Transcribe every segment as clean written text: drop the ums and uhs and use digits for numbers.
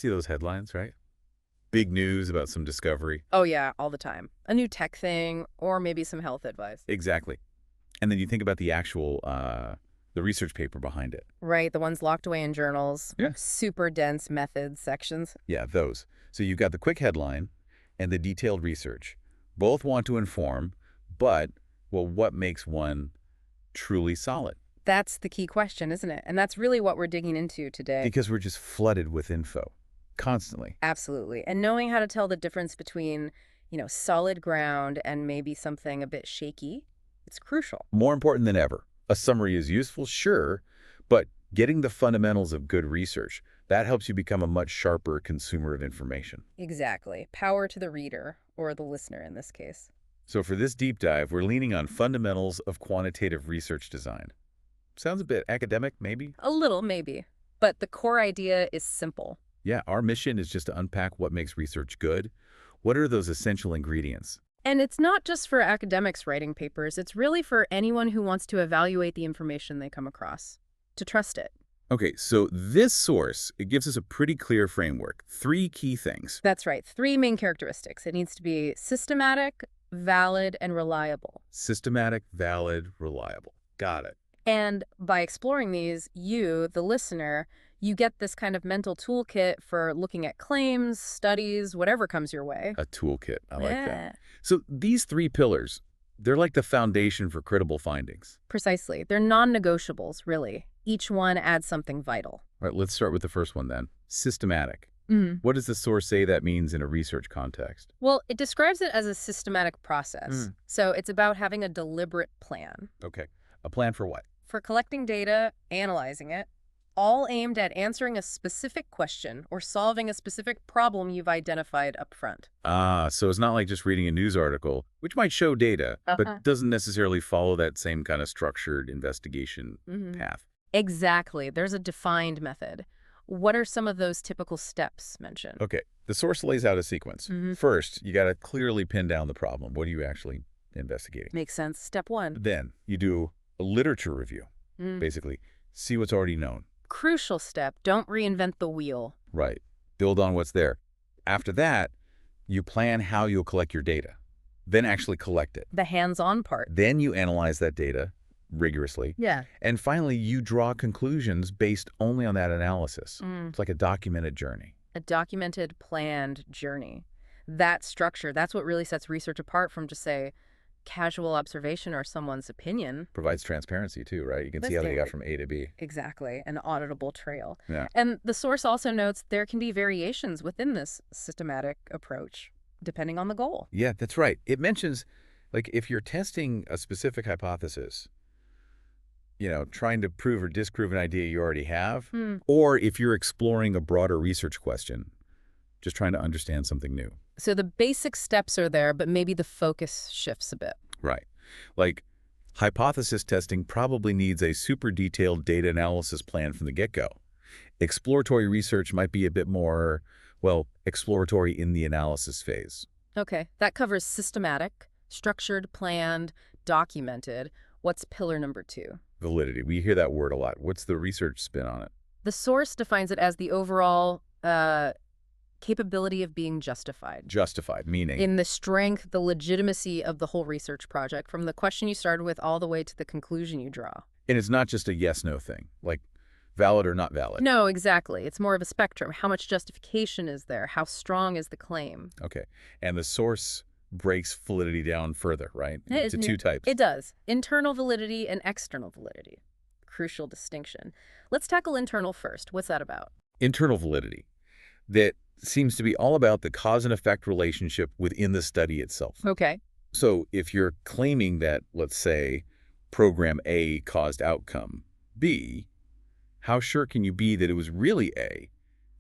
see those headlines, right? Big news about some discovery. Oh yeah, all the time. A new tech thing, or maybe some health advice. Exactly. And then you think about the actual, the research paper behind it. Right, the ones locked away in journals, Yeah. super dense methods sections. Yeah, those. So you've got the quick headline and the detailed research. Both want to inform, but, well, what makes one truly solid? That's the key question, isn't it? And that's really what we're digging into today. Because we're just flooded with info constantly. Absolutely. And knowing how to tell the difference between, solid ground and maybe something a bit shaky, it's crucial. More important than ever. A summary is useful, sure, but getting the fundamentals of good research, that helps you become a much sharper consumer of information. Exactly. Power to the reader, or the listener in this case. So for this deep dive, we're leaning on fundamentals of quantitative research design. Sounds a bit academic, maybe? A little, maybe. But the core idea is simple. Yeah, our mission is just to unpack what makes research good. What are those essential ingredients? And it's not just for academics writing papers, it's really for anyone who wants to evaluate the information they come across, to trust it. Okay, so this source, it gives us a pretty clear framework. 3 key things. That's right, 3 main characteristics. It needs to be systematic, valid, and reliable. Systematic, valid, reliable. Got it. And by exploring these, you, the listener, you get this kind of mental toolkit for looking at claims, studies, whatever comes your way. A toolkit. I like Yeah. that. So these 3 pillars, they're like the foundation for credible findings. Precisely. They're non-negotiables, really. Each one adds something vital. All right, let's start with the first one then. Systematic. Mm. What does the source say that means in a research context? Well, it describes it as a systematic process. So it's about having a deliberate plan Okay. A plan for what? for collecting data, analyzing it, all aimed at answering a specific question or solving a specific problem you've identified up front. Ah, so it's not like just reading a news article, which might show data, but doesn't necessarily follow that same kind of structured investigation path. Exactly. There's a defined method. What are some of those typical steps mentioned? Okay, the source lays out a sequence. First, you got to clearly pin down the problem. What are you actually investigating? Makes sense. Step 1. Then you do a literature review. Basically, see what's already known. Crucial step. Don't reinvent the wheel. Right. Build on what's there. After that, you plan how you'll collect your data. Then actually collect it. The hands-on part. Then you analyze that data rigorously. Yeah. And finally, you draw conclusions based only on that analysis. It's like a documented journey. A documented, planned journey. That structure, that's what really sets research apart from just, say, casual observation or someone's opinion. Provides transparency too, right? You can see how they got from A to B. Exactly, an auditable trail. Yeah. And the source also notes there can be variations within this systematic approach, depending on the goal. Yeah, that's right. It mentions, like, if you're testing a specific hypothesis, trying to prove or disprove an idea you already have, or if you're exploring a broader research question, just trying to understand something new. So the basic steps are there, but maybe the focus shifts a bit. Right. Like, hypothesis testing probably needs a super detailed data analysis plan from the get-go. Exploratory research might be a bit more, well, exploratory in the analysis phase. Okay, that covers systematic, structured, planned, documented. What's pillar number 2? Validity. We hear that word a lot. What's the research spin on it? The source defines it as the overall capability of being justified. Justified, meaning? In the strength, the legitimacy of the whole research project, from the question you started with all the way to the conclusion you draw. And it's not just a yes-no thing, like valid or not valid. No, exactly. It's more of a spectrum. How much justification is there? How strong is the claim? Okay. And the source breaks validity down further, right? Into 2 types. It does. Internal validity and external validity. Crucial distinction. Let's tackle internal first. What's that about? Internal validity. That seems to be all about the cause and effect relationship within the study itself. Okay. So if you're claiming that, let's say, program A caused outcome B, how sure can you be that it was really A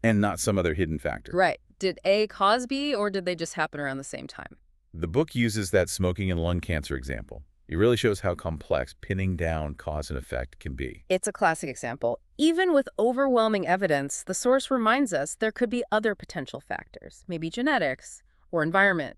and not some other hidden factor? Right. Did A cause B, or did they just happen around the same time? The book uses that smoking and lung cancer example. It really shows how complex pinning down cause and effect can be. It's a classic example. Even with overwhelming evidence, the source reminds us there could be other potential factors, maybe genetics or environment,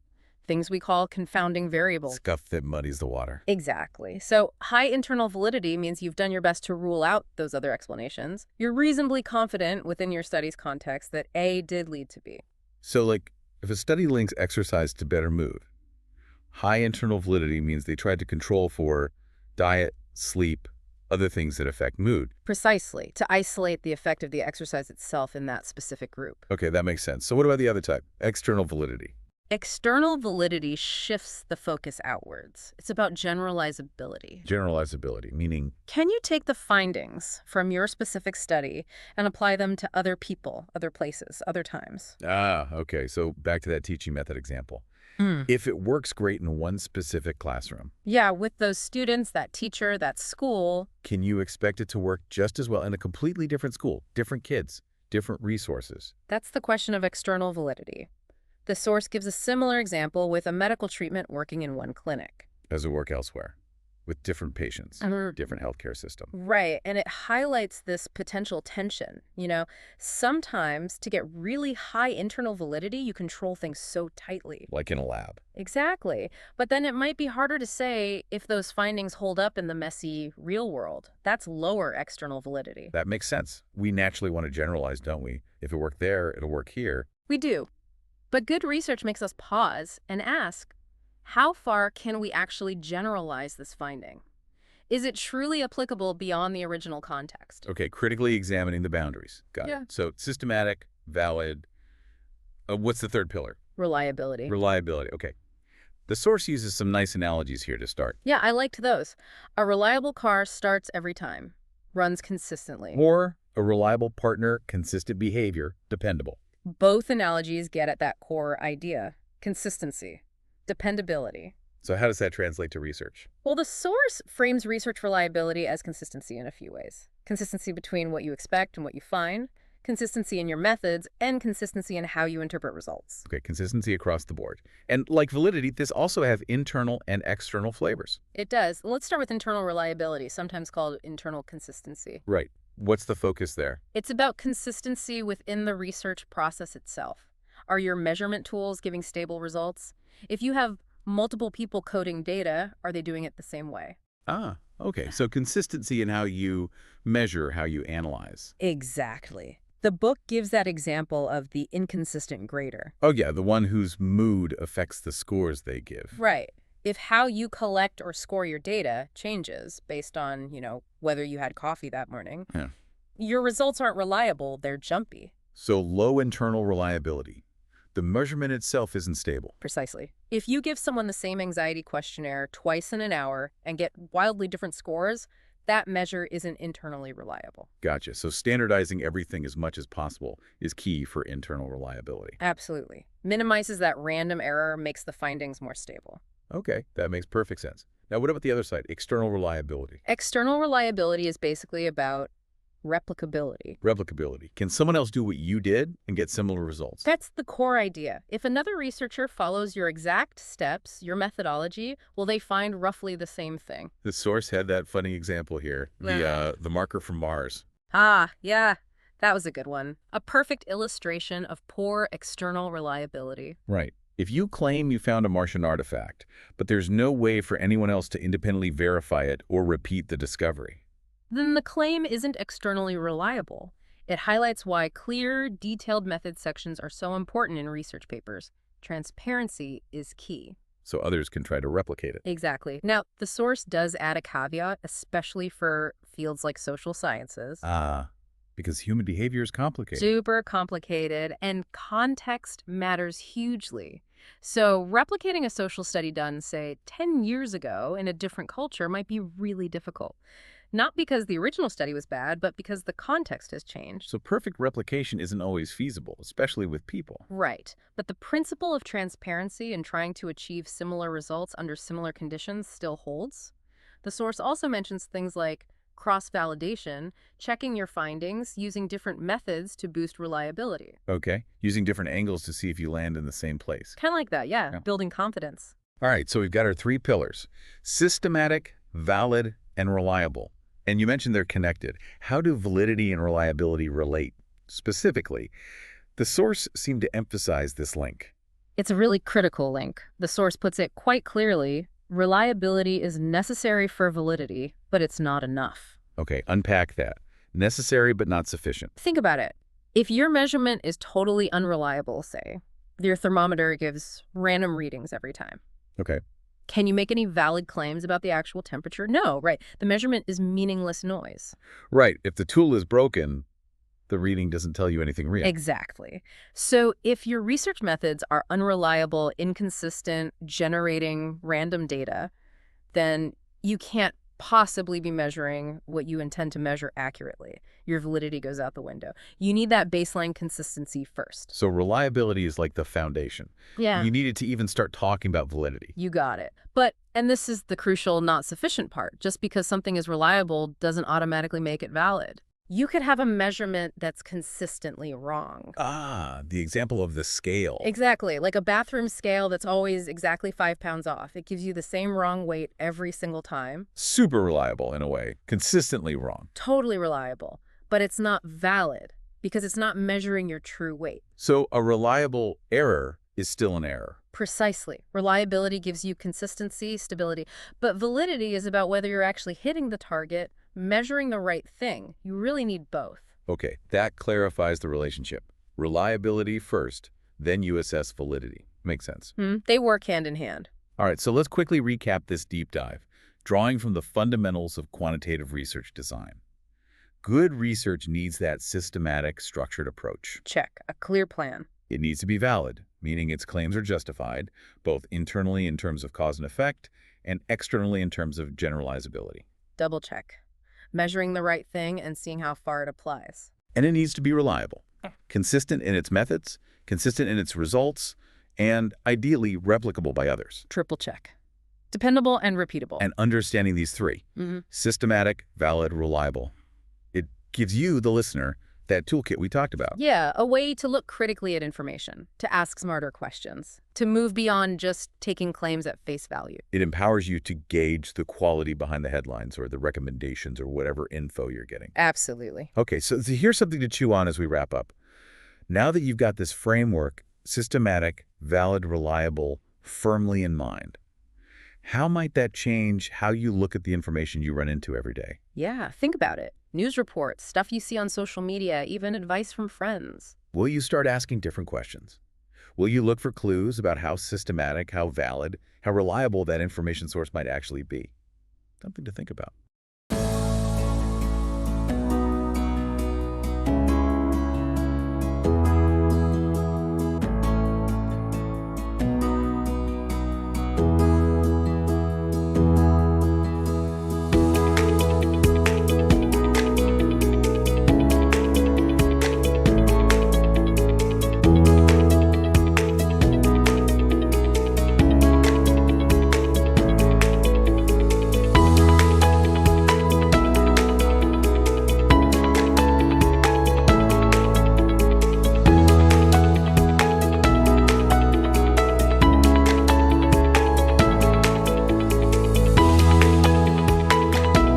things we call confounding variables. Stuff that muddies the water. Exactly. So high internal validity means you've done your best to rule out those other explanations. You're reasonably confident within your study's context that A did lead to B. So, like, if a study links exercise to better mood, high internal validity means they tried to control for diet, sleep, other things that affect mood. Precisely, to isolate the effect of the exercise itself in that specific group. Okay, that makes sense. So what about the other type? External validity. External validity shifts the focus outwards. It's about generalizability. Generalizability, meaning, Can you take the findings from your specific study and apply them to other people, other places, other times? okay, so back to that teaching method example. If it works great in one specific classroom, Yeah, with those students, that teacher, that school. can you expect it to work just as well in a completely different school, different kids, different resources? That's the question of external validity. The source gives a similar example with a medical treatment working in one clinic. Does it work elsewhere with different patients, different healthcare system? Right, and it highlights this potential tension. Sometimes to get really high internal validity, you control things so tightly. Like in a lab. Exactly. But then it might be harder to say if those findings hold up in the messy real world. That's lower external validity. That makes sense. We naturally want to generalize, don't we? If it worked there, it'll work here. We do. But good research makes us pause and ask, how far can we actually generalize this finding? Is it truly applicable beyond the original context? Okay, critically examining the boundaries. Got it. So systematic, valid. What's the third pillar? Reliability. Reliability. Okay. The source uses some nice analogies here to start. Yeah, I liked those. A reliable car starts every time, runs consistently. Or a reliable partner, consistent behavior, dependable. Both analogies get at that core idea: consistency, dependability. So how does that translate to research? Well, the source frames research reliability as consistency in a few ways. Consistency between what you expect and what you find, consistency in your methods, and consistency in how you interpret results. Okay, consistency across the board. And like validity, this also have internal and external flavors. It does. Let's start with internal reliability, sometimes called internal consistency. Right. What's the focus there? It's about consistency within the research process itself. Are your measurement tools giving stable results? If you have multiple people coding data, are they doing it the same way? Okay. So consistency in how you measure, how you analyze. Exactly. The book gives that example of the inconsistent grader. Oh, yeah, the one whose mood affects the scores they give. Right. If how you collect or score your data changes based on, whether you had coffee that morning, your results aren't reliable, they're jumpy. So low internal reliability. The measurement itself isn't stable. Precisely. If you give someone the same anxiety questionnaire twice in an hour and get wildly different scores, that measure isn't internally reliable. Gotcha. So standardizing everything as much as possible is key for internal reliability. Absolutely. Minimizes that random error, makes the findings more stable. Okay, that makes perfect sense. Now, what about the other side, external reliability? External reliability is basically about replicability. Replicability. Can someone else do what you did and get similar results? That's the core idea. If another researcher follows your exact steps, your methodology, will they find roughly the same thing? The source had that funny example here, the marker from Mars. Yeah, that was a good one. A perfect illustration of poor external reliability. Right. If you claim you found a Martian artifact, but there's no way for anyone else to independently verify it or repeat the discovery, then the claim isn't externally reliable. It highlights why clear, detailed method sections are so important in research papers. Transparency is key. so others can try to replicate it. Exactly. Now, the source does add a caveat, especially for fields like social sciences. Because human behavior is complicated. Super complicated, and context matters hugely. So replicating a social study done, say, 10 years ago in a different culture might be really difficult. Not because the original study was bad, but because the context has changed. So perfect replication isn't always feasible, especially with people. Right. But the principle of transparency and trying to achieve similar results under similar conditions still holds. The source also mentions things like cross-validation, checking your findings, using different methods to boost reliability. Okay, using different angles to see if you land in the same place. Kind of like that, yeah, building confidence. All right, so we've got our three pillars: systematic, valid, and reliable. And you mentioned they're connected. How do validity and reliability relate? Specifically, the source seemed to emphasize this link. It's a really critical link. The source puts it quite clearly: reliability is necessary for validity, but it's not enough. Okay, unpack that. Necessary but not sufficient. Think about it. If your measurement is totally unreliable, say, your thermometer gives random readings every time, Okay. can you make any valid claims about the actual temperature? No, right. The measurement is meaningless noise. Right. If the tool is broken, the reading doesn't tell you anything real. Exactly. So if your research methods are unreliable, inconsistent, generating random data, then you can't possibly be measuring what you intend to measure accurately. Your validity goes out the window. You need that baseline consistency first. So reliability is like the foundation. Yeah. You need it to even start talking about validity. You got it. But, and this is the crucial not sufficient part, just because something is reliable doesn't automatically make it valid. You could have a measurement that's consistently wrong. Ah, the example of the scale. Exactly, like a bathroom scale that's always exactly 5 pounds off. It gives you the same wrong weight every single time. Super reliable in a way, consistently wrong. Totally reliable, but it's not valid because it's not measuring your true weight. So a reliable error is still an error. Precisely. Reliability gives you consistency, stability, but validity is about whether you're actually hitting the target, measuring the right thing. You really need both. Okay, that clarifies the relationship. Reliability first, then you assess validity. Makes sense. They work hand in hand. All right, so let's quickly recap this deep dive, drawing from the fundamentals of quantitative research design. Good research needs that systematic, structured approach. Check. A clear plan. It needs to be valid, meaning its claims are justified, both internally in terms of cause and effect, and externally in terms of generalizability. Double check. Measuring the right thing and seeing how far it applies. And it needs to be reliable, consistent in its methods, consistent in its results, and ideally replicable by others. Triple check. Dependable and repeatable. And understanding these three, systematic, valid, reliable, it gives you, the listener, that toolkit we talked about. Yeah, a way to look critically at information, to ask smarter questions, to move beyond just taking claims at face value. It empowers you to gauge the quality behind the headlines or the recommendations or whatever info you're getting. Absolutely. Okay, so here's something to chew on as we wrap up. Now that you've got this framework, systematic, valid, reliable, firmly in mind, how might that change how you look at the information you run into every day? Yeah, think about it. News reports, stuff you see on social media, even advice from friends. Will you start asking different questions? Will you look for clues about how systematic, how valid, how reliable that information source might actually be? Something to think about.